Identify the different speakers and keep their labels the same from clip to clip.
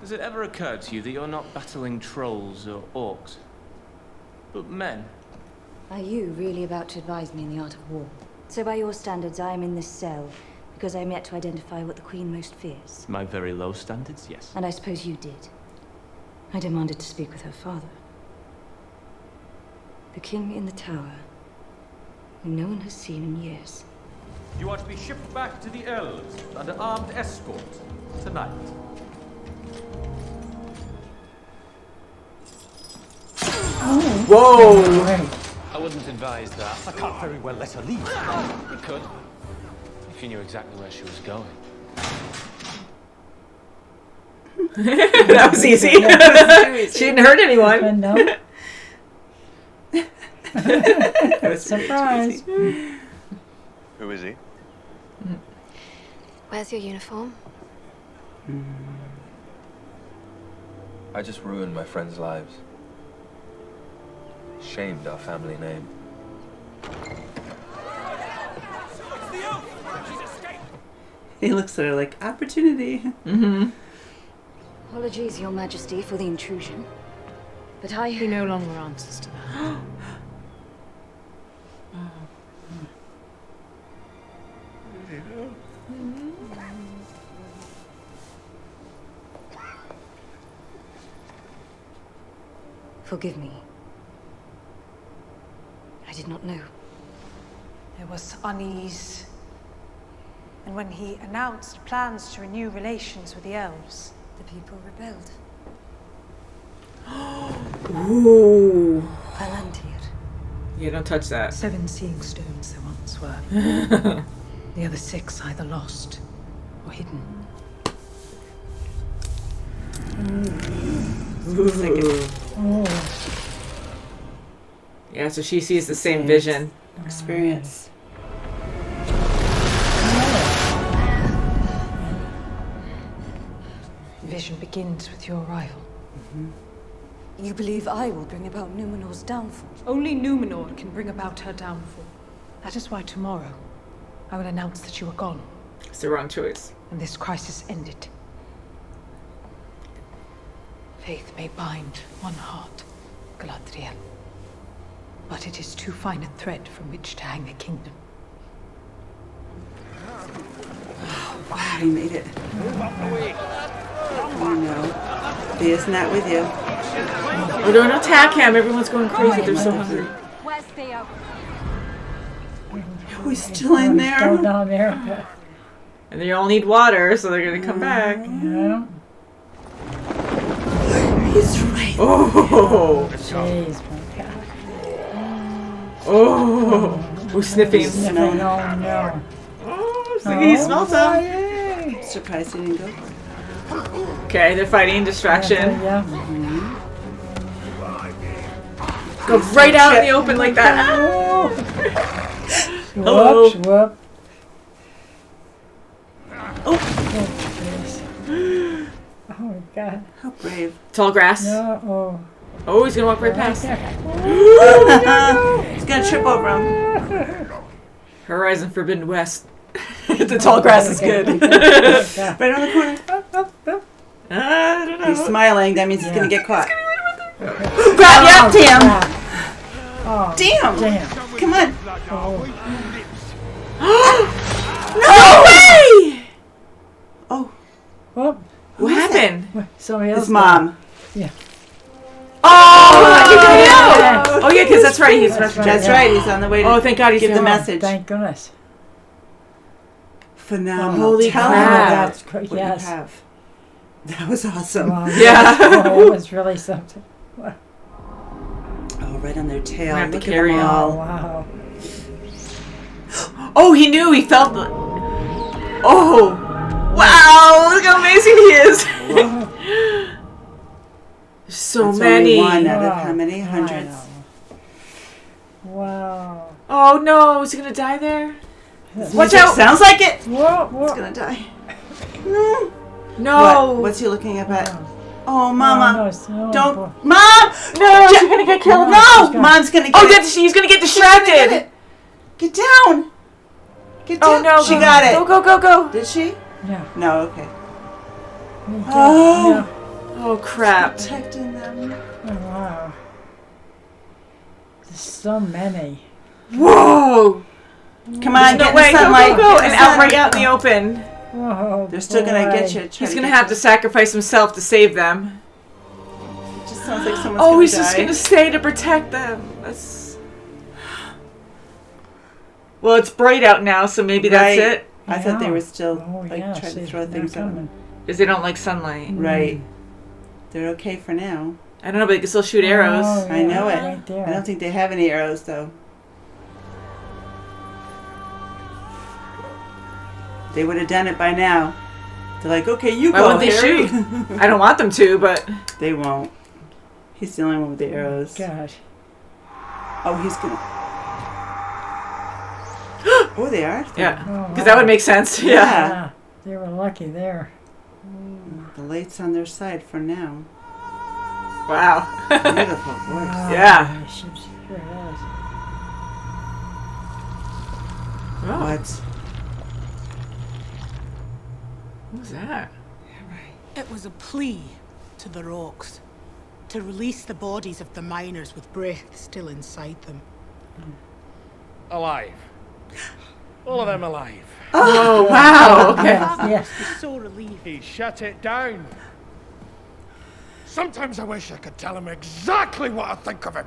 Speaker 1: Has it ever occurred to you that you're not battling trolls or orcs, but men?
Speaker 2: Are you really about to advise me in the art of war? So by your standards, I am in this cell because I am yet to identify what the Queen most fears.
Speaker 1: My very low standards, yes.
Speaker 2: And I suppose you did. I demanded to speak with her father. The king in the tower, who no one has seen in years.
Speaker 3: You are to be shipped back to the elves under armed escort tonight.
Speaker 4: Oh.
Speaker 5: Whoa!
Speaker 1: I wouldn't advise that.
Speaker 3: I can't very well let her leave.
Speaker 1: You could, if you knew exactly where she was going.
Speaker 5: That was easy. She didn't hurt anyone.
Speaker 4: No. Surprise.
Speaker 6: Who is he?
Speaker 7: Where's your uniform?
Speaker 8: I just ruined my friends' lives. Shamed our family name.
Speaker 9: He looks at her like, opportunity.
Speaker 5: Mm-hmm.
Speaker 2: Apologies, Your Majesty, for the intrusion. But
Speaker 7: He no longer answers to that.
Speaker 2: Forgive me. I did not know.
Speaker 10: There was unease. And when he announced plans to renew relations with the elves,
Speaker 2: The people rebelled.
Speaker 5: Ooh.
Speaker 2: Palantir.
Speaker 5: Yeah, don't touch that.
Speaker 10: 7 seeing stones there once were. The other 6 either lost or hidden.
Speaker 5: Ooh. Yeah, so she sees the same vision.
Speaker 9: Experience.
Speaker 10: Vision begins with your arrival.
Speaker 2: You believe I will bring about Numenor's downfall?
Speaker 10: Only Numenor can bring about her downfall. That is why tomorrow I will announce that you are gone
Speaker 5: It's the wrong choice.
Speaker 10: and this crisis ended. Faith may bind one heart, Galadriel, but it is too fine a thread from which to hang a kingdom.
Speaker 9: Wow, he made it. Oh no. Thea's not with you.
Speaker 5: Oh, don't attack him. Everyone's going crazy. They're so hungry.
Speaker 7: Where's Theo?
Speaker 9: Oh, he's still in there.
Speaker 4: Still down there.
Speaker 5: And they all need water, so they're going to come back.
Speaker 4: Yeah.
Speaker 9: He's right.
Speaker 5: Oh.
Speaker 4: Jeez, my God.
Speaker 5: Oh. Who's sniffing?
Speaker 4: Sniffing, oh no.
Speaker 5: Oh, so he smells them.
Speaker 4: Yay.
Speaker 9: Surprised he didn't go.
Speaker 5: Okay, they're fighting. Distraction.
Speaker 4: Yeah.
Speaker 5: Go right out in the open like that.
Speaker 4: Oh.
Speaker 5: Hello.
Speaker 4: Whoops, whoop.
Speaker 9: Oh.
Speaker 4: Jeez. Oh my God.
Speaker 9: How brave.
Speaker 5: Tall grass.
Speaker 4: No. Oh.
Speaker 5: Oh, he's going to walk right past.
Speaker 9: He's gonna trip over him.
Speaker 5: Horizon Forbidden West. The tall grass is good.
Speaker 9: Right on the corner.
Speaker 5: I don't know.
Speaker 9: He's smiling. That means he's gonna get caught.
Speaker 5: Grab, yep, damn.
Speaker 4: Oh,
Speaker 9: Damn.
Speaker 4: damn.
Speaker 9: Come on.
Speaker 5: No way!
Speaker 9: Oh.
Speaker 4: Whoop.
Speaker 5: What happened?
Speaker 4: Somebody else.
Speaker 9: His mom.
Speaker 4: Yeah.
Speaker 5: Oh, you know. Oh, yeah, because that's right. He's
Speaker 9: That's right. He's on the way to
Speaker 5: Oh, thank God he's
Speaker 9: give the
Speaker 5: home.
Speaker 9: message.
Speaker 4: Thank goodness.
Speaker 9: Phenomenal.
Speaker 5: Holy
Speaker 9: Tell
Speaker 5: crap.
Speaker 9: him about
Speaker 4: That's great.
Speaker 9: what
Speaker 4: Yes.
Speaker 9: you have. That was awesome.
Speaker 4: Wow.
Speaker 5: Yeah.
Speaker 4: Oh, it was really something. Wow.
Speaker 9: Oh, right on their tail.
Speaker 5: We have to
Speaker 9: Look at
Speaker 5: carry
Speaker 9: them
Speaker 5: him.
Speaker 9: all.
Speaker 4: Wow.
Speaker 5: Oh, he knew. He felt the... Oh. Wow. Look how amazing he is. There's so
Speaker 9: That's
Speaker 5: many.
Speaker 9: Only one out of
Speaker 4: Wow.
Speaker 9: how many? Hundreds.
Speaker 4: Wow.
Speaker 5: Oh, no. Is he going to die there? Watch
Speaker 9: Music
Speaker 5: out.
Speaker 9: Sounds like it.
Speaker 4: Whoa,
Speaker 9: He's
Speaker 4: whoa.
Speaker 9: gonna die. No.
Speaker 5: No.
Speaker 9: What? What's he looking up at? Oh, Mama.
Speaker 4: No,
Speaker 9: Don't.
Speaker 4: boy.
Speaker 9: Mom!
Speaker 5: No, she's going to get killed.
Speaker 9: No!
Speaker 4: she's gonna-
Speaker 9: Mom's gonna get
Speaker 5: Oh,
Speaker 9: it.
Speaker 5: he's going to get
Speaker 9: She's gonna get
Speaker 5: distracted.
Speaker 9: it. Get down. Get
Speaker 5: Oh,
Speaker 9: down.
Speaker 5: no.
Speaker 9: She got it.
Speaker 5: Go, go, go, go.
Speaker 9: Did she?
Speaker 4: Yeah.
Speaker 9: No, okay.
Speaker 4: Me too.
Speaker 9: Oh.
Speaker 4: Yeah.
Speaker 5: Oh crap.
Speaker 9: Protecting them.
Speaker 4: Oh, wow. There's so many.
Speaker 5: Whoa!
Speaker 9: Come on,
Speaker 5: No
Speaker 9: get in
Speaker 5: way,
Speaker 9: the sunlight.
Speaker 5: go,
Speaker 9: Get in
Speaker 5: and
Speaker 9: the
Speaker 5: out right
Speaker 9: sunlight.
Speaker 5: out in the open.
Speaker 4: Whoa,
Speaker 9: They're still gonna get you.
Speaker 5: He's gonna have to sacrifice himself to save them.
Speaker 9: It just sounds like someone's
Speaker 5: Oh,
Speaker 9: gonna
Speaker 5: he's
Speaker 9: die.
Speaker 5: just gonna stay to protect them. That's. Well, it's bright out now, so maybe that's
Speaker 9: Right.
Speaker 5: it.
Speaker 9: I thought they
Speaker 4: Yeah.
Speaker 9: were still
Speaker 4: Oh,
Speaker 9: like
Speaker 4: yeah,
Speaker 9: trying to
Speaker 4: see,
Speaker 9: throw
Speaker 4: they're
Speaker 9: things at
Speaker 4: coming.
Speaker 9: them.
Speaker 5: Because they don't like sunlight.
Speaker 9: Right. They're okay for now.
Speaker 5: I don't know, but they can still shoot arrows.
Speaker 4: Oh,
Speaker 9: I know
Speaker 4: yeah,
Speaker 9: it.
Speaker 4: right there.
Speaker 9: I don't think they have any arrows though. They would have done it by now. They're like, okay, you
Speaker 5: Why
Speaker 9: go,
Speaker 5: wouldn't they
Speaker 9: Harry.
Speaker 5: shoot? I don't want them to, but
Speaker 9: They won't. He's the only one with the arrows.
Speaker 4: Gosh.
Speaker 9: Oh, he's gonna. Oh, they are.
Speaker 5: yeah,
Speaker 4: Oh,
Speaker 5: because that would make sense. Yeah.
Speaker 4: Yeah. They were lucky there.
Speaker 9: The light's on their side for now.
Speaker 5: Wow.
Speaker 9: Beautiful voice.
Speaker 4: Wow,
Speaker 5: Yeah.
Speaker 4: it sure is.
Speaker 5: Oh,
Speaker 9: What?
Speaker 5: what was that?
Speaker 11: It was a plea to the rocks to release the bodies of the miners with breath still inside them.
Speaker 3: Alive. All of them alive.
Speaker 5: Oh, wow. Okay.
Speaker 4: Yes.
Speaker 11: Was so relieved.
Speaker 3: He shut it down. Sometimes I wish I could tell him exactly what I think of him.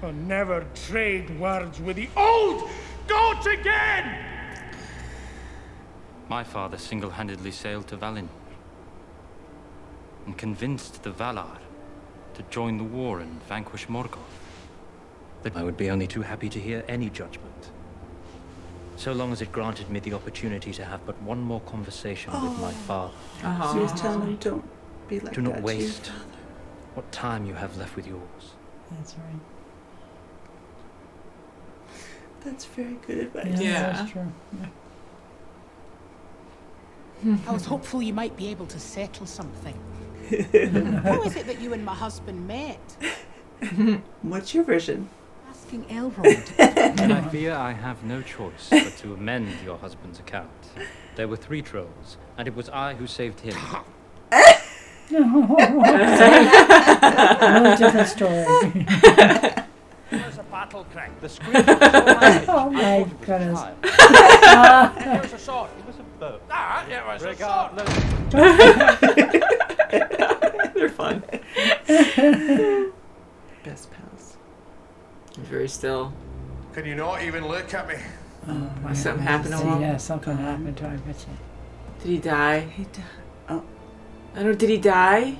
Speaker 3: I'll never trade words with the old goat again!
Speaker 1: My father single-handedly sailed to Valin and convinced the Valar to join the war and vanquish Morgoth. That I would be only too happy to hear any judgment, so long as it granted me the opportunity to have but one more conversation with my father.
Speaker 9: So he's telling them, don't be like
Speaker 1: Do not
Speaker 9: that to
Speaker 1: waste
Speaker 9: your
Speaker 1: what time you have left with yours.
Speaker 4: That's right.
Speaker 9: That's very good advice.
Speaker 5: Yeah.
Speaker 4: That's true. Yeah.
Speaker 11: I was hopeful you might be able to settle something. How is it that you and my husband met?
Speaker 9: What's your version?
Speaker 11: Asking Elrond.
Speaker 1: And I fear I have no choice but to amend your husband's account. There were 3 trolls, and it was I who saved him.
Speaker 4: No, different story.
Speaker 3: There's a battle cry. The scream.
Speaker 4: Oh my goodness.
Speaker 3: There's a sword. It was a bow. Ah, it was a sword.
Speaker 5: They're fun.
Speaker 9: Best pals.
Speaker 5: Very still.
Speaker 3: Can you not even look at me?
Speaker 4: Oh,
Speaker 5: Something happened to
Speaker 4: See,
Speaker 5: him?
Speaker 4: yeah, something happened to him, I bet you.
Speaker 5: Did he die?
Speaker 9: He died. Oh,
Speaker 5: I don't know. Did he die?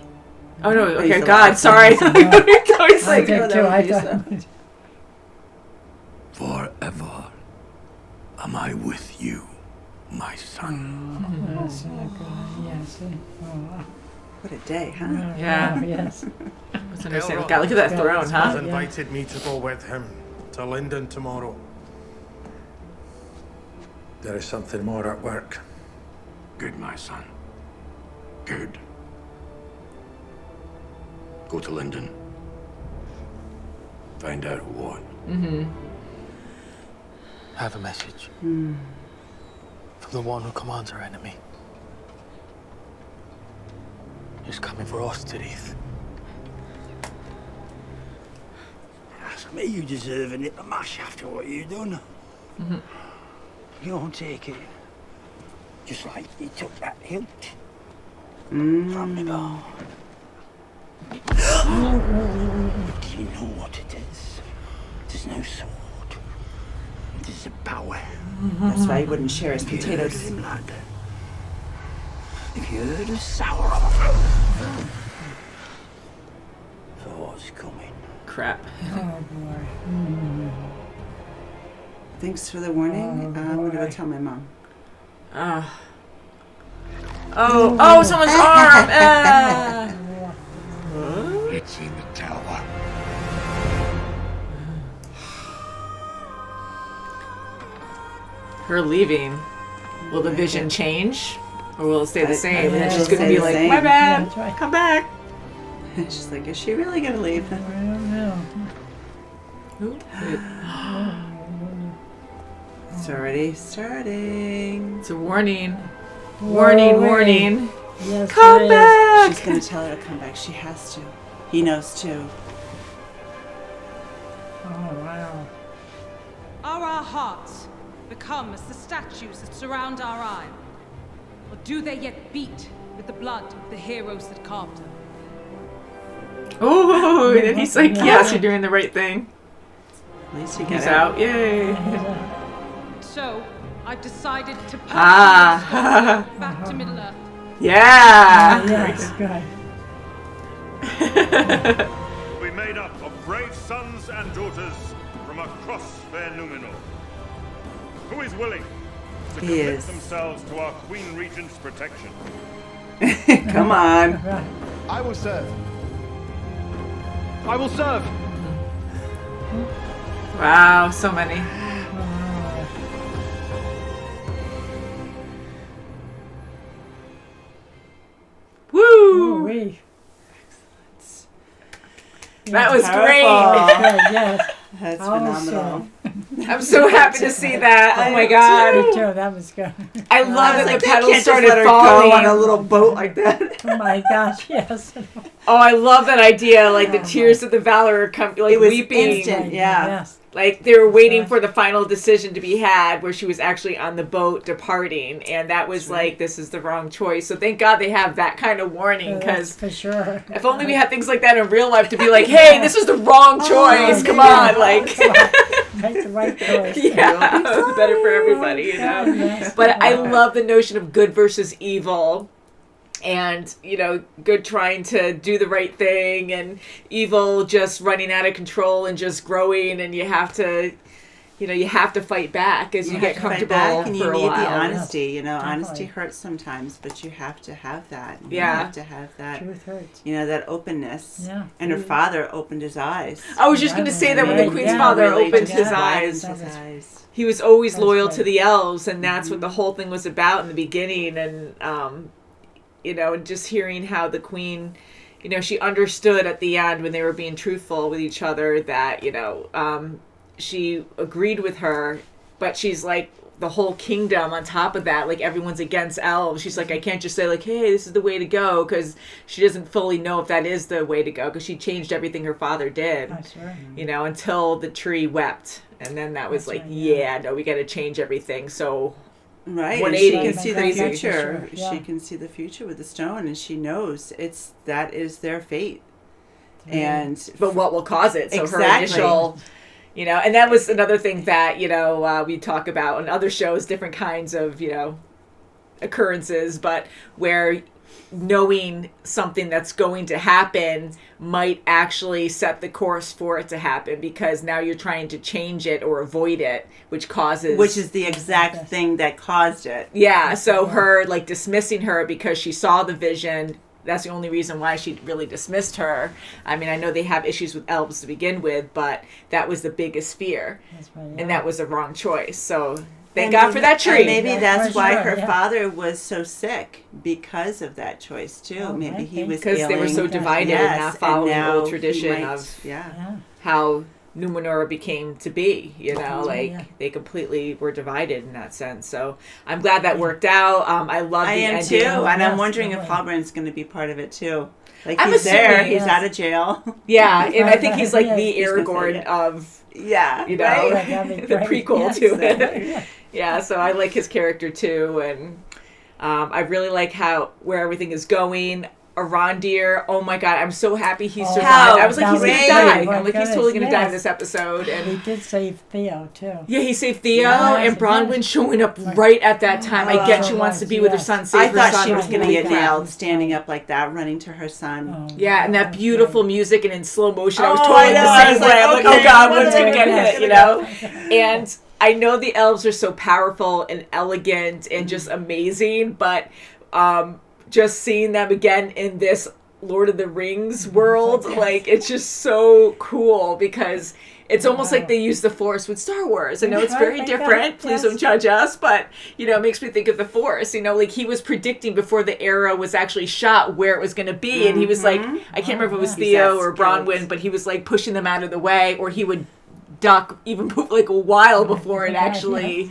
Speaker 5: Oh no.
Speaker 9: He's
Speaker 5: Okay.
Speaker 9: alive.
Speaker 5: God. Sorry.
Speaker 9: He's
Speaker 5: I
Speaker 9: alive.
Speaker 5: was
Speaker 4: I
Speaker 5: like,
Speaker 4: did
Speaker 9: that
Speaker 4: too,
Speaker 9: would
Speaker 4: I
Speaker 9: be
Speaker 4: thought.
Speaker 12: Forever am I with you, my son.
Speaker 4: That's good. Yeah, see. Oh, wow.
Speaker 9: what a day, huh?
Speaker 5: Yeah.
Speaker 4: Oh, yes.
Speaker 5: What's understandable? God, look at that throne,
Speaker 3: Has
Speaker 5: huh?
Speaker 3: invited me to go with him to London tomorrow. There is something more at work.
Speaker 12: Good, my son. Good. Go to Linden. Find out what.
Speaker 5: Mm-hmm.
Speaker 13: I have a message from the one who commands our enemy. He's coming for us, Tirith.
Speaker 12: Ask me, you deserve a nip of mash after what you done. You don't take it. Just like you took that hilt from me, bow. Do you know what it is? There's no sword. There's a power.
Speaker 9: That's why he wouldn't share his potatoes.
Speaker 12: Lad. If you heard of Sauron, for what's coming.
Speaker 5: Crap.
Speaker 4: Oh, boy.
Speaker 9: Thanks for the warning. I'm gonna go tell my mom.
Speaker 5: Oh, someone's arm!
Speaker 12: It's in the tower.
Speaker 5: Her leaving. Will the vision change? Or will it stay the same? And then she's
Speaker 9: it'll
Speaker 5: gonna be
Speaker 9: stay the
Speaker 5: like,
Speaker 9: same.
Speaker 5: my bad,
Speaker 4: That's right.
Speaker 5: come back.
Speaker 9: She's like, is she really gonna leave?
Speaker 4: I don't know.
Speaker 9: It's already starting.
Speaker 5: It's a warning. Warning,
Speaker 4: Whoa,
Speaker 5: warning.
Speaker 4: Yes,
Speaker 5: Come
Speaker 4: it is.
Speaker 5: back!
Speaker 9: She's gonna tell her to come back. She has to. He knows too.
Speaker 4: Oh, wow.
Speaker 14: Are our hearts become as the statues that surround our isle? Or do they yet beat with the blood of the heroes that carved them?
Speaker 5: Oh, and then he's like, yes, you're doing the right thing.
Speaker 9: At least he
Speaker 5: He's
Speaker 9: got
Speaker 5: out. Yay.
Speaker 14: So, I've decided to put
Speaker 5: Ah.
Speaker 14: back to Middle Earth.
Speaker 5: Yeah.
Speaker 4: Yes, good.
Speaker 15: We made up of brave sons and daughters from across fair Numenor. Who is willing to commit themselves to our Queen Regent's protection?
Speaker 9: Come on.
Speaker 13: I will serve. I will serve.
Speaker 5: Wow, so many. Woo!
Speaker 4: Ooh-wee.
Speaker 5: That was
Speaker 9: Powerful.
Speaker 5: great.
Speaker 4: Yes.
Speaker 9: That's
Speaker 4: Almost
Speaker 9: phenomenal.
Speaker 5: I'm so happy to see that. Oh my god.
Speaker 4: Me too. That was good.
Speaker 5: I love that
Speaker 9: Like,
Speaker 5: the
Speaker 9: they
Speaker 5: pedals
Speaker 9: can't just
Speaker 5: started
Speaker 9: let her
Speaker 5: falling
Speaker 9: go on a little boat like that.
Speaker 4: Oh my gosh, yes.
Speaker 5: Oh, I love that idea. Like the tears of the Valor come, like
Speaker 9: It was
Speaker 5: weeping.
Speaker 9: instant, yeah.
Speaker 4: Yes.
Speaker 5: Like they were waiting for the final decision to be had, where she was actually on the boat departing, and that was like, this is the wrong choice. So thank God they have that kind of warning, because
Speaker 4: For sure.
Speaker 5: if only we had things like that in real life to be like, hey, this is the wrong choice. Come on, like.
Speaker 4: Make the right choice.
Speaker 5: Yeah, better for everybody, you know.
Speaker 4: Yes.
Speaker 5: But I love the notion of good versus evil, and you know, good trying to do the right thing, and evil just running out of control and just growing, and you have to, you know, you have to fight back as you get comfortable
Speaker 9: and you
Speaker 5: for a
Speaker 9: need
Speaker 5: while.
Speaker 9: the honesty. You know,
Speaker 4: Definitely.
Speaker 9: honesty hurts sometimes, but you have to have that. You
Speaker 5: Yeah.
Speaker 9: have to have that.
Speaker 4: Truth hurts.
Speaker 9: You know, that openness.
Speaker 4: Yeah.
Speaker 9: And her father opened his eyes.
Speaker 5: I was just going to say that when the Queen's father
Speaker 9: Really
Speaker 5: opened
Speaker 9: just
Speaker 5: his
Speaker 9: widened
Speaker 5: eyes,
Speaker 9: his eyes.
Speaker 5: he was always
Speaker 4: That's
Speaker 5: loyal
Speaker 4: great.
Speaker 5: to the elves, and that's what the whole thing was about in the beginning. And you know, and just hearing how the Queen, you know, she understood at the end when they were being truthful with each other that, you know, she agreed with her, but she's like, the whole kingdom on top of that, like everyone's against elves. She's like, I can't just say like, hey, this is the way to go, because she doesn't fully know if that is the way to go, because she changed everything her father did.
Speaker 4: That's right.
Speaker 5: You know, until the tree wept, and then that was
Speaker 4: That's
Speaker 5: like,
Speaker 4: right,
Speaker 5: yeah, no, we got to change everything. So
Speaker 9: Right, and
Speaker 5: 180
Speaker 9: she can
Speaker 5: is
Speaker 9: see the
Speaker 5: crazy.
Speaker 9: future.
Speaker 4: Yeah.
Speaker 9: She can see the future with the stone, and she knows that is their fate. And
Speaker 5: but what will cause it? So her
Speaker 9: Exactly.
Speaker 5: initial, you know, and that was another thing that, you know, we talk about on other shows, different kinds of, you know, occurrences, but where knowing something that's going to happen might actually set the course for it to happen, because now you're trying to change it or avoid it, which is
Speaker 9: the exact thing that caused it.
Speaker 5: Yeah, so her like dismissing her because she saw the vision, that's the only reason why she really dismissed her. I mean, I know they have issues with elves to begin with, but that was the biggest fear.
Speaker 4: That's right, yeah.
Speaker 5: And that was a wrong choice. So thank
Speaker 9: And
Speaker 5: God
Speaker 9: maybe-
Speaker 5: for that tree.
Speaker 9: And maybe that's
Speaker 4: for
Speaker 9: why
Speaker 4: sure,
Speaker 9: her
Speaker 4: yeah.
Speaker 9: father was so sick, because of that choice too.
Speaker 4: Oh,
Speaker 9: Maybe
Speaker 4: might
Speaker 9: he
Speaker 4: be.
Speaker 9: was
Speaker 5: Because they were so
Speaker 9: ailing.
Speaker 5: divided
Speaker 9: Yes,
Speaker 5: and not following
Speaker 9: and
Speaker 5: the
Speaker 9: now
Speaker 5: old
Speaker 9: he
Speaker 5: tradition
Speaker 9: might-
Speaker 5: of
Speaker 4: Yeah.
Speaker 5: how Numenor became to be, you know, like
Speaker 4: yeah.
Speaker 5: they completely were divided in that sense. So I'm glad that worked out. I love the
Speaker 9: I am
Speaker 5: ending.
Speaker 9: too, and I'm
Speaker 4: Yes,
Speaker 9: wondering if
Speaker 4: definitely.
Speaker 9: Halbrand's going to be part of it too. Like
Speaker 5: I'm
Speaker 9: he's there,
Speaker 5: assuming,
Speaker 9: he's
Speaker 4: yes.
Speaker 9: out of jail.
Speaker 5: Yeah, and I think he's like
Speaker 4: Yeah,
Speaker 5: the
Speaker 9: he's gonna say
Speaker 5: Aragorn
Speaker 9: it.
Speaker 5: of,
Speaker 9: Yeah,
Speaker 5: you know,
Speaker 9: right?
Speaker 4: Yeah, that'd be
Speaker 5: the
Speaker 4: great.
Speaker 5: prequel
Speaker 4: Yes,
Speaker 5: to
Speaker 9: exactly.
Speaker 5: it. Yeah, so I like his character too, and I really like where everything is going. Arondir, oh my god, I'm so happy he survived.
Speaker 9: How
Speaker 5: I was like, he's gonna
Speaker 9: great.
Speaker 5: die.
Speaker 4: Oh my
Speaker 5: I'm like, he's totally gonna
Speaker 4: goodness,
Speaker 5: die in
Speaker 4: yes.
Speaker 5: this episode.
Speaker 4: He
Speaker 5: And
Speaker 4: did save Theo, too.
Speaker 5: yeah, he saved Theo,
Speaker 4: Yes,
Speaker 5: and
Speaker 4: he
Speaker 5: Bronwyn
Speaker 4: did.
Speaker 5: showing up right at that time. I get
Speaker 4: Oh,
Speaker 5: she wants to
Speaker 4: right,
Speaker 5: be with her
Speaker 4: yes.
Speaker 5: son,
Speaker 9: I
Speaker 5: save her
Speaker 9: thought
Speaker 5: son.
Speaker 9: she was going to get
Speaker 4: Holy crap.
Speaker 9: nailed, standing up like that, running to her son.
Speaker 4: Oh,
Speaker 5: Yeah, and that
Speaker 4: that's
Speaker 5: beautiful
Speaker 4: right.
Speaker 5: music and in slow motion. I was
Speaker 9: Oh,
Speaker 5: totally
Speaker 9: I know,
Speaker 5: the
Speaker 9: I
Speaker 5: same
Speaker 9: was
Speaker 5: way.
Speaker 9: like,
Speaker 5: I'm like,
Speaker 9: okay,
Speaker 5: oh god,
Speaker 9: when
Speaker 5: when's
Speaker 9: are
Speaker 5: gonna
Speaker 9: they
Speaker 5: get
Speaker 9: gonna
Speaker 5: hit,
Speaker 9: get
Speaker 5: you
Speaker 9: it?
Speaker 5: know? And I know the elves are so powerful and elegant and just amazing, but just seeing them again in this Lord of the Rings world, like it's just so cool, because it's almost like they use the Force with Star Wars. I know it's very different. Please don't judge us, but you know, it makes me think of the Force. You know, like he was predicting before the arrow was actually shot where it was going to be, and he was like, I can't remember if it was Theo or Bronwyn, but he was like pushing them out of the way, or he would duck even like a while before it actually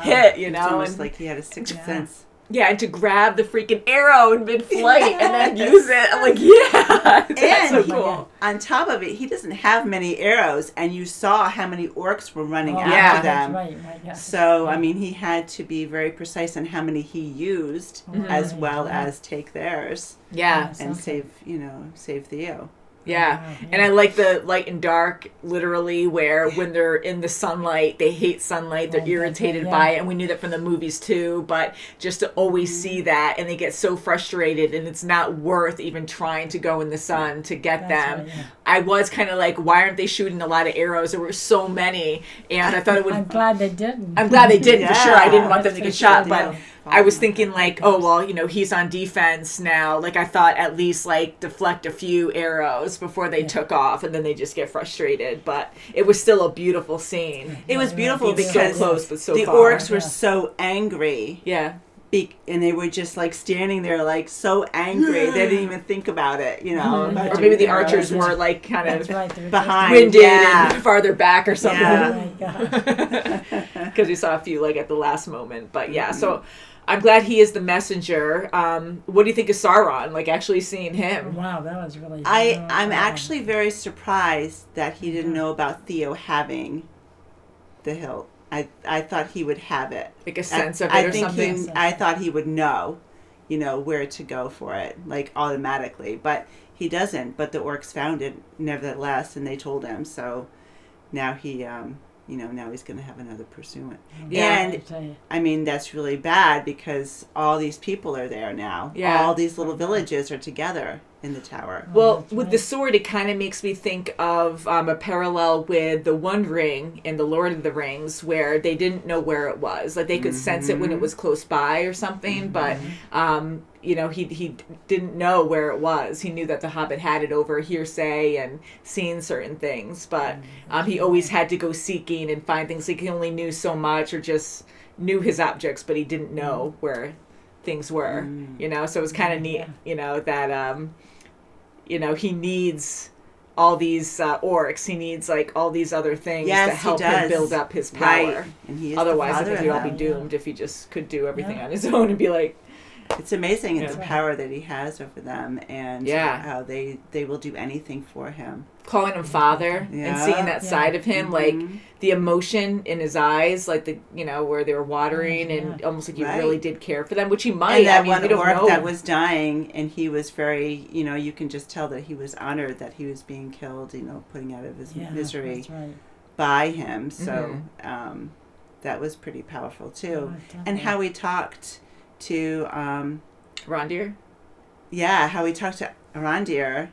Speaker 5: hit. You
Speaker 9: It's
Speaker 5: know,
Speaker 9: almost
Speaker 5: and
Speaker 9: like he had a sixth sense.
Speaker 5: Yeah, and to grab the freaking arrow in mid-flight and then use it. I'm like, yeah, that's so cool.
Speaker 9: On top of it, he doesn't have many arrows, and you saw how many orcs were running after
Speaker 5: yeah.
Speaker 9: them.
Speaker 4: Right, yeah.
Speaker 9: So, I mean, he had to be very precise on how many he used, as well as take theirs.
Speaker 5: Yeah.
Speaker 9: And save Theo.
Speaker 5: Yeah. And I like the light and dark, literally, where when they're in the sunlight, they hate sunlight, they're irritated by it, and we knew that from the movies too, but just to always see that, and they get so frustrated, and it's not worth even trying to go in the sun to get them. Right, I was kind of like, why aren't they shooting a lot of arrows? There were so many, and I thought it would...
Speaker 4: I'm glad they didn't.
Speaker 5: I'm glad they didn't, for sure. I didn't want them to get shot, but... I was thinking like, oh, well, you know, he's on defense now. Like, I thought at least, like, deflect a few arrows before they took off, and then they just get frustrated. But it was still a beautiful scene.
Speaker 9: It was beautiful because
Speaker 5: so close, but so
Speaker 9: the
Speaker 5: far.
Speaker 9: orcs were so angry.
Speaker 5: Yeah.
Speaker 9: And they were just, like, standing there, like, so angry. They didn't even think about it, you know.
Speaker 5: Or maybe the archers were, like, kind of
Speaker 9: behind.
Speaker 5: Winded and farther back or something.
Speaker 9: Yeah.
Speaker 5: Because we saw a few, like, at the last moment. But, yeah, so... I'm glad he is the messenger. What do you think of Sauron? Like, actually seeing him?
Speaker 4: Wow, that was really...
Speaker 9: I'm actually very surprised that he didn't know about Theo having the hilt. I thought he would have it.
Speaker 5: Like a sense of it or something?
Speaker 9: I thought he would know, you know, where to go for it, like, automatically. But he doesn't. But the orcs found it, nevertheless, and they told him. So now he... now he's going to have another pursuant.
Speaker 5: Yeah.
Speaker 9: And, I mean, that's really bad because all these people are there now.
Speaker 5: Yeah.
Speaker 9: All these little villages are together in the tower.
Speaker 5: Well, with the sword, it kind of makes me think of a parallel with the One Ring in The Lord of the Rings, where they didn't know where it was. Like, they could sense it when it was close by or something, but... you know, he didn't know where it was. He knew that the Hobbit had it over hearsay and seen certain things, but he always had to go seeking and find things. Like, he only knew so much, or just knew his objects, but he didn't know where things were. You know, so it was kind of neat. You know that you know, he needs all these orcs. He needs like all these other things to help him build up his power.
Speaker 9: Right. And he is
Speaker 5: Otherwise, I think he'd all be doomed if he just could do everything on his own and be like.
Speaker 9: It's amazing the power that he has over them, and how they will do anything for him.
Speaker 5: Calling him father and seeing that side of him, like the emotion in his eyes, like the where they were watering, and almost like he really did care for them, which he might.
Speaker 9: And that
Speaker 5: one
Speaker 9: orc that was dying, and he was very, you can just tell that he was honored that he was being killed, putting out of his misery by him. So that was pretty powerful too, and how he talked to
Speaker 5: Rondir.
Speaker 9: Yeah, how he talked to Rondir.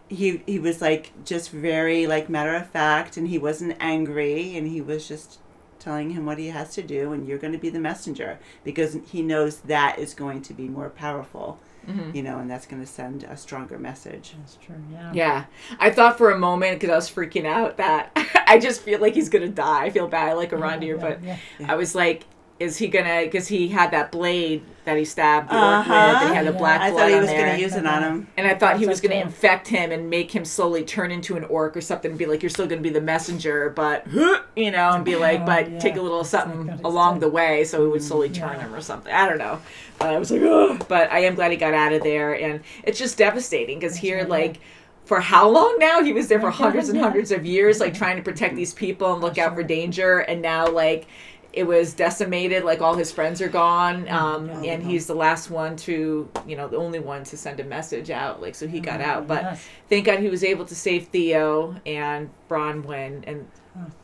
Speaker 9: He was like just very like matter of fact, and he wasn't angry, and he was just telling him what he has to do, and you're going to be the messenger, because he knows that is going to be more powerful. And that's going to send a stronger message.
Speaker 4: That's true,
Speaker 5: Yeah. I thought for a moment, because I was freaking out, that I just feel like he's going to die. I feel bad. I like Rondir, but I was like, is he gonna? Because he had that blade that he stabbed the orc with, and he had the black blood on there.
Speaker 9: I thought he was gonna use it on him,
Speaker 5: and I thought he was gonna infect him and make him slowly turn into an orc or something, and be like, "You're still gonna be the messenger, but and be like, but take a little something along the way, so it would slowly turn him or something." I don't know. I was like, ugh. But I am glad he got out of there, and it's just devastating because here, like. For how long now? He was there for hundreds and hundreds of years, like trying to protect these people and look out for danger, and now like. It was decimated, like all his friends are gone, and he's the last one to, the only one to send a message out, like, so he got out. But thank God he was able to save Theo and Bronwyn and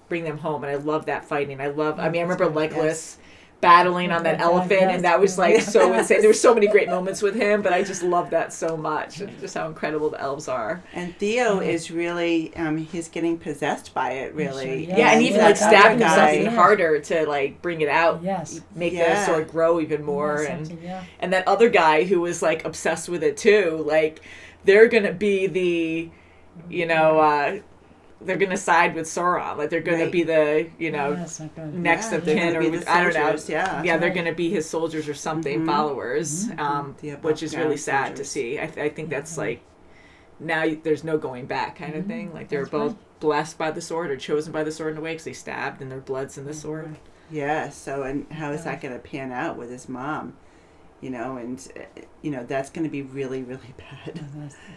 Speaker 5: bring them home, and I love that fighting. I remember Legolas battling on that elephant, and that was like so insane. There were so many great moments with him, but I just love that so much, and just how incredible the elves are.
Speaker 9: And Theo is really he's getting possessed by it, really.
Speaker 5: And even like stabbing himself even harder to like bring it out, make the sword grow even more. And that other guy who was like obsessed with it too, like they're gonna be the they're going to side with Sauron. Like, they're going to be the, next of kin, or I don't know. They're going to be his soldiers or something, followers, which is really sad to see. I think that's like, now there's no going back kind of thing. Like, they're both blessed by the sword or chosen by the sword in a way because they stabbed and their blood's in the sword.
Speaker 9: Yeah, so, and how is that going to pan out with his mom? and that's going to be really, really bad.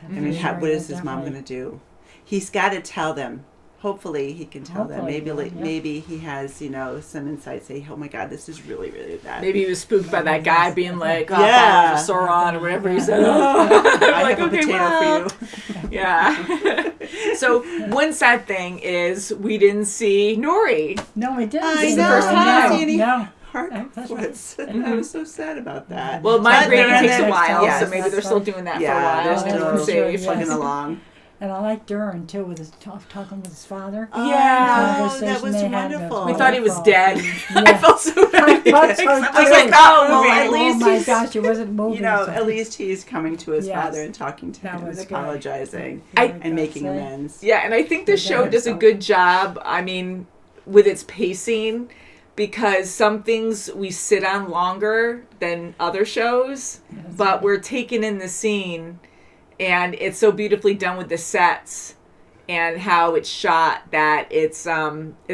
Speaker 9: I mean,
Speaker 4: Sure,
Speaker 9: what is his
Speaker 4: definitely.
Speaker 9: mom going to do? He's got to tell them. Hopefully, he can tell them. Maybe, maybe he has, some insight. Say, oh my God, this is really, really bad.
Speaker 5: Maybe he was spooked by that guy being like,
Speaker 9: yeah,
Speaker 5: Sauron or whatever he said.
Speaker 9: I
Speaker 5: like,
Speaker 9: have a
Speaker 5: okay,
Speaker 9: potato
Speaker 5: well.
Speaker 9: for you.
Speaker 5: Yeah. So one sad thing is we didn't see Nori.
Speaker 4: No, we didn't.
Speaker 9: I
Speaker 5: This is
Speaker 9: know.
Speaker 5: the first
Speaker 9: I
Speaker 5: time.
Speaker 9: didn't see any
Speaker 4: No.
Speaker 9: Heartfoots. I was so sad about that.
Speaker 5: Well, migrating
Speaker 9: But
Speaker 5: takes a
Speaker 9: then-
Speaker 5: while,
Speaker 9: yes.
Speaker 5: so maybe they're still doing that for a
Speaker 9: Yeah,
Speaker 5: while.
Speaker 9: they're
Speaker 5: and
Speaker 9: still
Speaker 5: we're safe.
Speaker 4: sure,
Speaker 9: plugging along.
Speaker 4: And I like Durin too, with his talking with his father.
Speaker 9: Oh,
Speaker 5: Yeah.
Speaker 9: that was wonderful.
Speaker 5: We thought he was dead.
Speaker 4: Yeah.
Speaker 5: I felt so bad.
Speaker 4: I thought so
Speaker 5: I was
Speaker 4: too.
Speaker 5: like, oh,
Speaker 9: well, at
Speaker 4: Oh
Speaker 9: least
Speaker 4: my
Speaker 9: he's,
Speaker 4: gosh, it wasn't moving.
Speaker 9: at least he's coming to his
Speaker 4: Yes.
Speaker 9: father and talking to
Speaker 4: That
Speaker 9: him and
Speaker 4: was good.
Speaker 9: apologizing
Speaker 4: Very
Speaker 9: and
Speaker 4: good.
Speaker 9: making
Speaker 4: Say.
Speaker 9: amends.
Speaker 5: Yeah, and I think the show does a good job, I mean, with its pacing, because some things we sit on longer than other shows, but we're taking in the scene, and it's so beautifully done with the sets and how it's shot that it's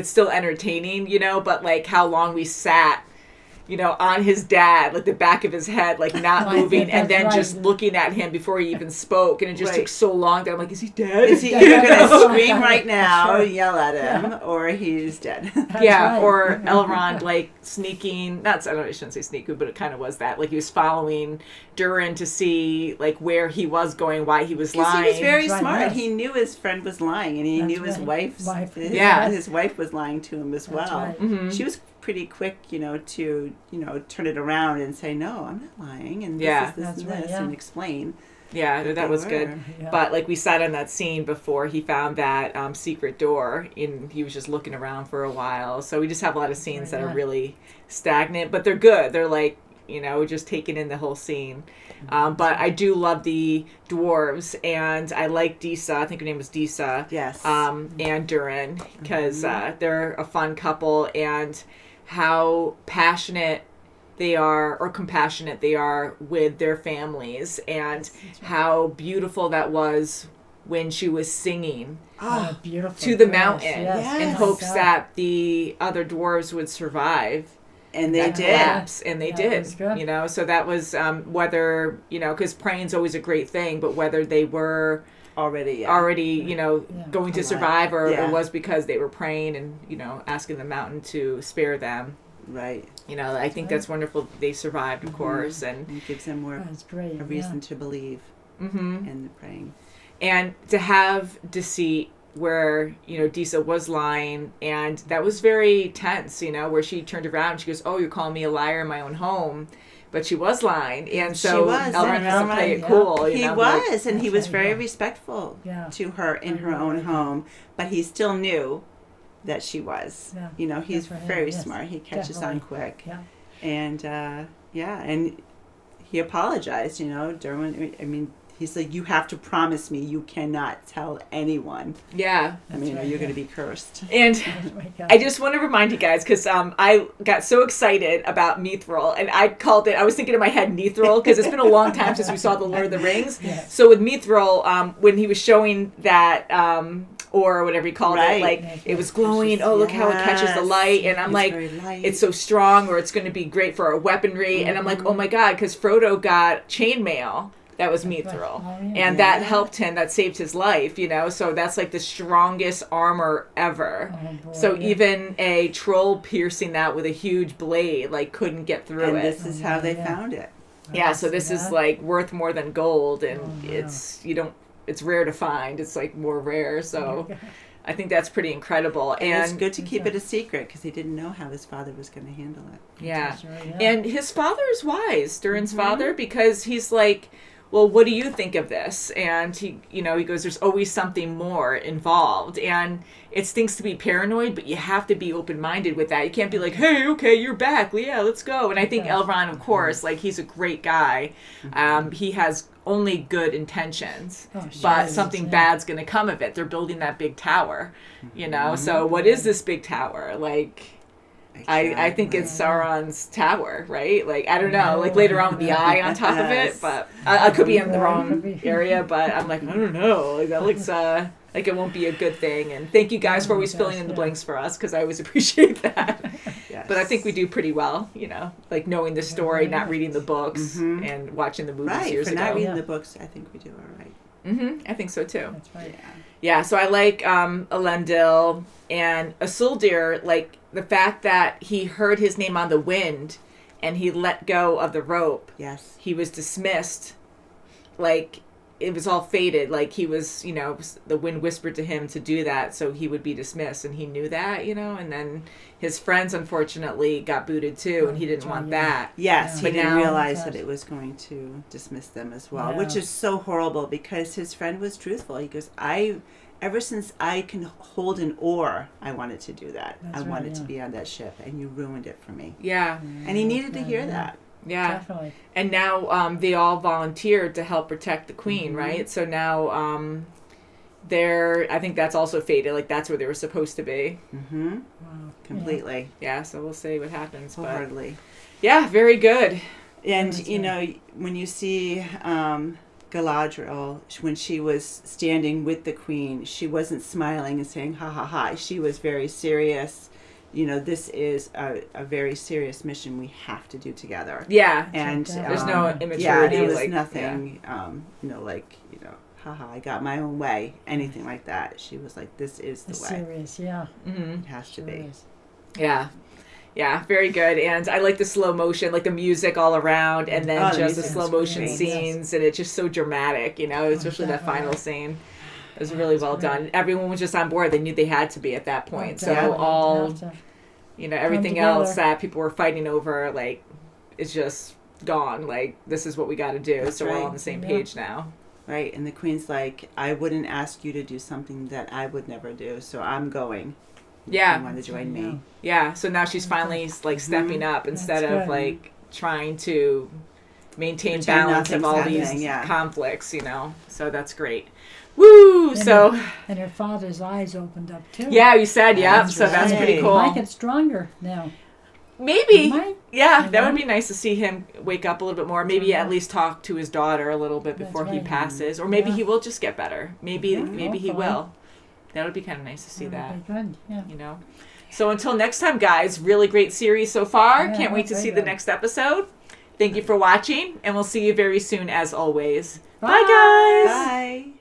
Speaker 5: still entertaining, but like how long we sat, on his dad, like the back of his head, like not
Speaker 4: Right,
Speaker 5: moving, and then
Speaker 4: that's
Speaker 5: just looking at him before he even spoke, and it just
Speaker 9: Right.
Speaker 5: took so long that I'm like, is he dead?
Speaker 9: Is he either going to scream right now,
Speaker 4: Sure.
Speaker 9: yell at him, or he's dead?
Speaker 5: Yeah,
Speaker 4: right.
Speaker 5: or Elrond like sneaking. I shouldn't say sneaking, but it kind of was that. Like he was following Durin to see like where he was going, why he was
Speaker 9: Because
Speaker 5: lying.
Speaker 9: he was very
Speaker 4: That's right,
Speaker 9: smart.
Speaker 4: yes.
Speaker 9: He knew his friend was lying, and he
Speaker 4: That's
Speaker 9: knew his
Speaker 4: right.
Speaker 9: wife's
Speaker 5: Yeah.
Speaker 9: his wife was lying to him as
Speaker 4: That's
Speaker 9: well.
Speaker 4: right.
Speaker 5: Mhm.
Speaker 9: She was pretty quick, to turn it around and say, no, I'm not lying, and
Speaker 5: Yeah.
Speaker 9: this is this
Speaker 4: That's
Speaker 9: and
Speaker 4: right,
Speaker 9: this,
Speaker 4: yeah.
Speaker 9: and explain.
Speaker 5: Yeah,
Speaker 9: what
Speaker 5: that
Speaker 9: they
Speaker 5: was
Speaker 9: were.
Speaker 5: good.
Speaker 4: Yeah.
Speaker 5: But like we sat on that scene before he found that secret door, and he was just looking around for a while. So we just have a lot of scenes that are
Speaker 4: Yeah.
Speaker 5: really stagnant, but they're good. They're like just taking in the whole scene. But I do love the dwarves, and I like Disa. I think her name was Disa.
Speaker 9: Yes.
Speaker 5: And Durin, because they're a fun couple, and how passionate they are, or compassionate they are with their families, and how beautiful that was when she was singing
Speaker 4: What a beautiful
Speaker 5: to the
Speaker 4: voice.
Speaker 5: mountain
Speaker 4: Yes.
Speaker 5: in
Speaker 9: Yes.
Speaker 5: hopes
Speaker 4: God.
Speaker 5: that the other dwarves would survive.
Speaker 9: And they
Speaker 5: that
Speaker 9: did.
Speaker 5: collapse, and they
Speaker 4: Yeah,
Speaker 5: did.
Speaker 4: it was good.
Speaker 5: So that was whether because praying's always a great thing, but whether they were
Speaker 9: Already,
Speaker 5: going to
Speaker 9: Alive.
Speaker 5: survive, or
Speaker 9: Yeah.
Speaker 5: it was because they were praying and asking the mountain to spare them.
Speaker 9: Right.
Speaker 5: I think that's wonderful. They survived, of course, and
Speaker 9: It gives them more
Speaker 4: That's great.
Speaker 9: a reason to believe
Speaker 5: mhm.
Speaker 9: in the praying.
Speaker 5: And to have deceit where Disa was lying, and that was very tense, where she turned around and she goes, oh, you're calling me a liar in my own home, but she was lying, and so
Speaker 9: She was,
Speaker 5: Elrond has to
Speaker 9: Elrond,
Speaker 5: play it
Speaker 4: yeah.
Speaker 5: cool.
Speaker 9: He was, and he
Speaker 4: That's
Speaker 9: was
Speaker 4: right,
Speaker 9: very
Speaker 4: yeah.
Speaker 9: respectful
Speaker 4: Yeah.
Speaker 9: to her in her
Speaker 4: really
Speaker 9: own
Speaker 4: like that.
Speaker 9: home, but he still knew that she was.
Speaker 4: Yeah.
Speaker 9: He's
Speaker 4: Good for him,
Speaker 9: very
Speaker 4: yes.
Speaker 9: smart. He catches on
Speaker 4: Definitely.
Speaker 9: quick.
Speaker 4: Yeah.
Speaker 9: And and he apologized, Derwin. I mean, he's like, you have to promise me you cannot tell anyone.
Speaker 5: Yeah.
Speaker 9: I mean, or you're going to be cursed.
Speaker 5: And I just want to remind you guys, because I got so excited about Mithril, and I was thinking in my head Mithril, because it's been a long time since we saw The Lord of the Rings.
Speaker 4: Yes.
Speaker 5: So with Mithril, when he was showing that, or whatever he called it, like it was glowing, oh, look how it catches the light, and I'm
Speaker 9: It's
Speaker 5: like,
Speaker 9: very light.
Speaker 5: it's so strong, or it's going to be great for our weaponry, and I'm like, oh my god, because Frodo got chainmail. That was Mithril. And that helped him, that saved his life, so that's like the strongest armor ever.
Speaker 4: Oh, boy,
Speaker 5: So
Speaker 4: yeah.
Speaker 5: even a troll piercing that with a huge blade, like, couldn't get through
Speaker 9: And
Speaker 5: it.
Speaker 9: this is how they found it.
Speaker 5: Yeah, so this is
Speaker 4: that.
Speaker 5: like worth more than gold, and
Speaker 4: wow.
Speaker 5: it's rare to find. It's like more rare, so I think that's pretty incredible.
Speaker 9: And it's
Speaker 5: And
Speaker 9: good to keep it a secret because he didn't know how his father was going to handle it.
Speaker 5: yeah.
Speaker 4: That's right, yeah.
Speaker 5: And his father is wise, Durin's father, because he's like, well, what do you think of this? And he goes, there's always something more involved. And it stinks to be paranoid, but you have to be open-minded with that. You can't be like, hey, okay, you're back. Yeah, let's go. And I think Elrond, of course, like, he's a great guy. He has only good intentions, but something bad's going to come of it. They're building that big tower, So what is this big tower? Like, I think it's Sauron's tower, right? Like, I don't know, like later on with the eye on top of it, but I could be in the wrong area, but I'm like, I don't know. Like, that looks like it won't be a good thing. And thank you guys for always filling in the blanks for us, because I always appreciate that.
Speaker 9: Yeah.
Speaker 5: But I think we do pretty well, like knowing the story, not reading the books, and watching the movies years ago.
Speaker 9: Not reading the books, I think we do all right.
Speaker 5: I think so too.
Speaker 4: That's right.
Speaker 5: Yeah, so I like Elendil and Isildur, like the fact that he heard his name on the wind and he let go of the rope.
Speaker 9: Yes.
Speaker 5: He was dismissed. Like, it was all fated. Like, he was, the wind whispered to him to do that so he would be dismissed. And he knew that, and then his friends, unfortunately, got booted too, and he didn't want that.
Speaker 9: Yes,
Speaker 5: But
Speaker 9: he didn't
Speaker 5: now-
Speaker 9: realize that it was going to dismiss them as well, which is so horrible because his friend was truthful. He goes, ever since I can hold an oar, I wanted to do that. I wanted to be on that ship, and you ruined it for me.
Speaker 5: Yeah.
Speaker 9: And he needed to hear that.
Speaker 5: Yeah.
Speaker 4: Definitely.
Speaker 5: And now they all volunteered to help protect the queen, right? So now I think that's also fated. Like, that's where they were supposed to be.
Speaker 9: Mm-hmm. Wow. Completely.
Speaker 5: Yeah, so we'll see what happens.
Speaker 9: Wholeheartedly.
Speaker 5: But yeah, very good.
Speaker 9: And, when you see Galadriel, when she was standing with the queen, she wasn't smiling and saying, ha, ha, ha. She was very serious. This is a very serious mission we have to do together.
Speaker 5: Yeah.
Speaker 9: And
Speaker 5: there's no immaturity.
Speaker 9: Yeah, there was
Speaker 5: like,
Speaker 9: nothing, haha, I got my own way, anything like that. She was like, this is the way.
Speaker 4: Serious, yeah.
Speaker 5: Mm-hmm.
Speaker 9: It has to be.
Speaker 5: Yeah. Yeah, very good. And I like the slow motion, like the music all around, and then just the slow motion scenes, and it's just so dramatic, especially that final scene. It was really well done. Everyone was just on board. They knew they had to be at that point. So everything else that people were fighting over, like, is just gone. Like, this is what we got to do.
Speaker 9: That's
Speaker 5: so we're
Speaker 9: right.
Speaker 5: all on the same page now.
Speaker 9: Right. And the queen's like, I wouldn't ask you to do something that I would never do. So I'm going.
Speaker 5: Yeah.
Speaker 9: You want to join me.
Speaker 5: Yeah. So now she's finally like stepping up instead of like trying to maintain balance of all these conflicts, So that's great. Woo!
Speaker 4: And her father's eyes opened up too.
Speaker 5: Yeah, you said, yeah. So that's pretty cool.
Speaker 4: Might get stronger now.
Speaker 5: Maybe. Yeah, that would be nice to see him wake up a little bit more. Maybe at least talk to his daughter a little bit before he passes. Or maybe he will just get better. Maybe he will. That would be kind of nice to see that.
Speaker 4: Good. Yeah.
Speaker 5: So until next time, guys, really great series so far. Can't wait to see the next episode. Thank you for watching, and we'll see you very soon as always. Bye guys!
Speaker 9: Bye.